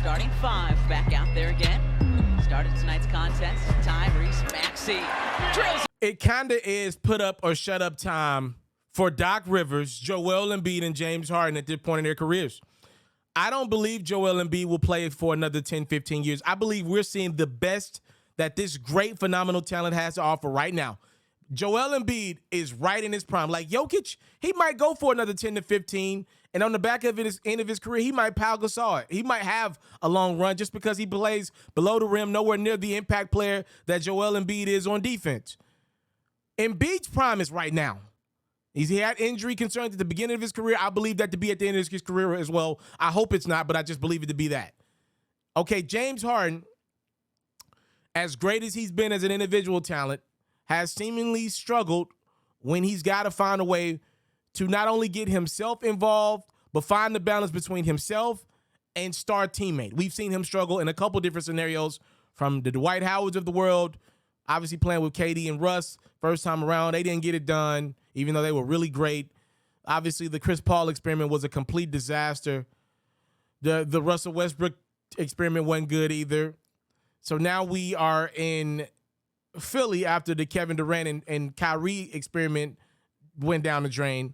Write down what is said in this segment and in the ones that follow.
starting five back out there again. Started tonight's contest, Tyrese Maxey drills. It kind of is put up or shut up time for Doc Rivers, Joel Embiid, and James Harden at this point in their careers. I don't believe Joel Embiid will play for another 10, 15 years. I believe we're seeing the best that this great, phenomenal talent has to offer right now. Joel Embiid is right in his prime. Like Jokic, he might go for another 10 to 15, and on the back of his end of his career, he might Pau Gasol it. He might have a long run just because he plays below the rim, nowhere near the impact player that Joel Embiid is on defense. Embiid's prime is right now. He had injury concerns at the beginning of his career. I believe that to be at the end of his career as well. I hope it's not, but I just believe it to be that. Okay, James Harden, as great as he's been as an individual talent, has seemingly struggled when he's got to find a way to not only get himself involved, but find the balance between himself and star teammate. We've seen him struggle in a couple different scenarios, from the Dwight Howards of the world, obviously playing with KD and Russ first time around. They didn't get it done, even though they were really great. Obviously, the Chris Paul experiment was a complete disaster. The Russell Westbrook experiment wasn't good either. So now we are in Philly after the Kevin Durant and Kyrie experiment went down the drain.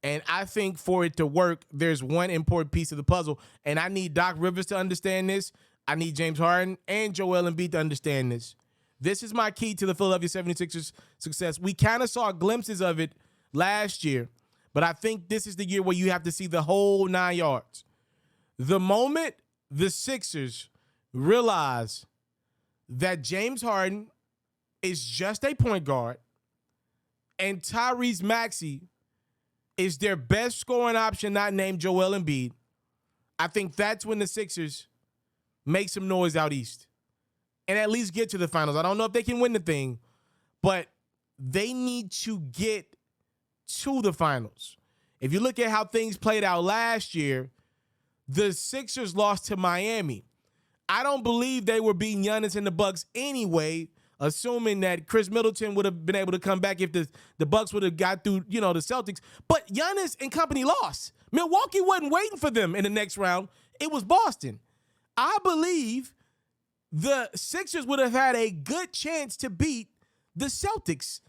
And I think for it to work, there's one important piece of the puzzle. And I need Doc Rivers to understand this. I need James Harden and Joel Embiid to understand this. This is my key to the Philadelphia 76ers success. We kind of saw glimpses of it last year, but I think this is the year where you have to see the whole 9 yards. The moment the Sixers realize that James Harden is just a point guard and Tyrese Maxey is their best scoring option, not named Joel Embiid, I think that's when the Sixers make some noise out east and at least get to the finals. I don't know if they can win the thing, but they need to get to the finals. If you look at how things played out last year, the Sixers lost to Miami. I don't believe they were beating Giannis and the Bucks anyway, assuming that Chris Middleton would have been able to come back if the Bucks would have got through, the Celtics. But Giannis and company lost. Milwaukee wasn't waiting for them in the next round. It was Boston. I believe the Sixers would have had a good chance to beat the Celtics.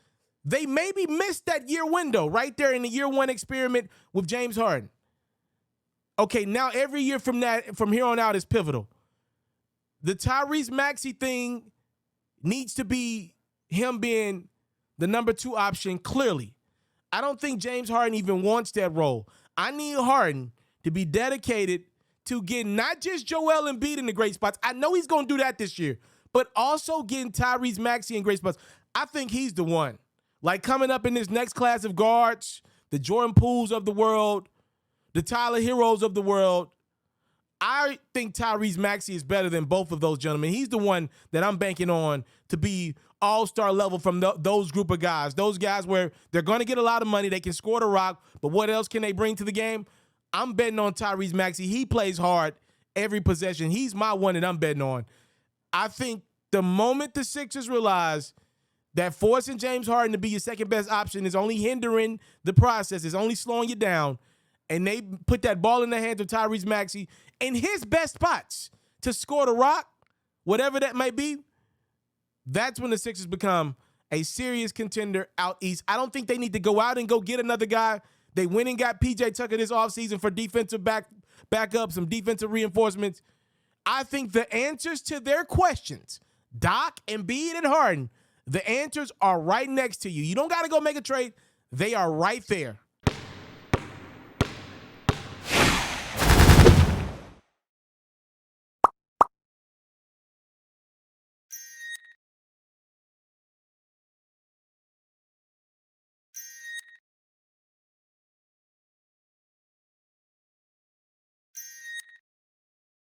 They maybe missed that year window right there in the year one experiment with James Harden. Okay, now every year from here on out is pivotal. The Tyrese Maxey thing needs to be him being the number 2 option, clearly. I don't think James Harden even wants that role. I need Harden to be dedicated to getting not just Joel Embiid in the great spots. I know he's going to do that this year, but also getting Tyrese Maxey in great spots. I think he's the one. Like coming up in this next class of guards, the Jordan Pooles of the world, the Tyler Heroes of the world, I think Tyrese Maxey is better than both of those gentlemen. He's the one that I'm banking on to be all-star level from those group of guys. Those guys where they're going to get a lot of money. They can score the rock, but what else can they bring to the game? I'm betting on Tyrese Maxey. He plays hard every possession. He's my one that I'm betting on. I think the moment the Sixers realize that forcing James Harden to be your second-best option is only hindering the process, is only slowing you down, and they put that ball in the hands of Tyrese Maxey in his best spots to score the rock, whatever that may be, that's when the Sixers become a serious contender out east. I don't think they need to go out and go get another guy. They went and got P.J. Tucker this offseason for defensive backup, some defensive reinforcements. I think the answers to their questions, Doc, Embiid, and Harden, the answers are right next to you. You don't got to go make a trade. They are right there.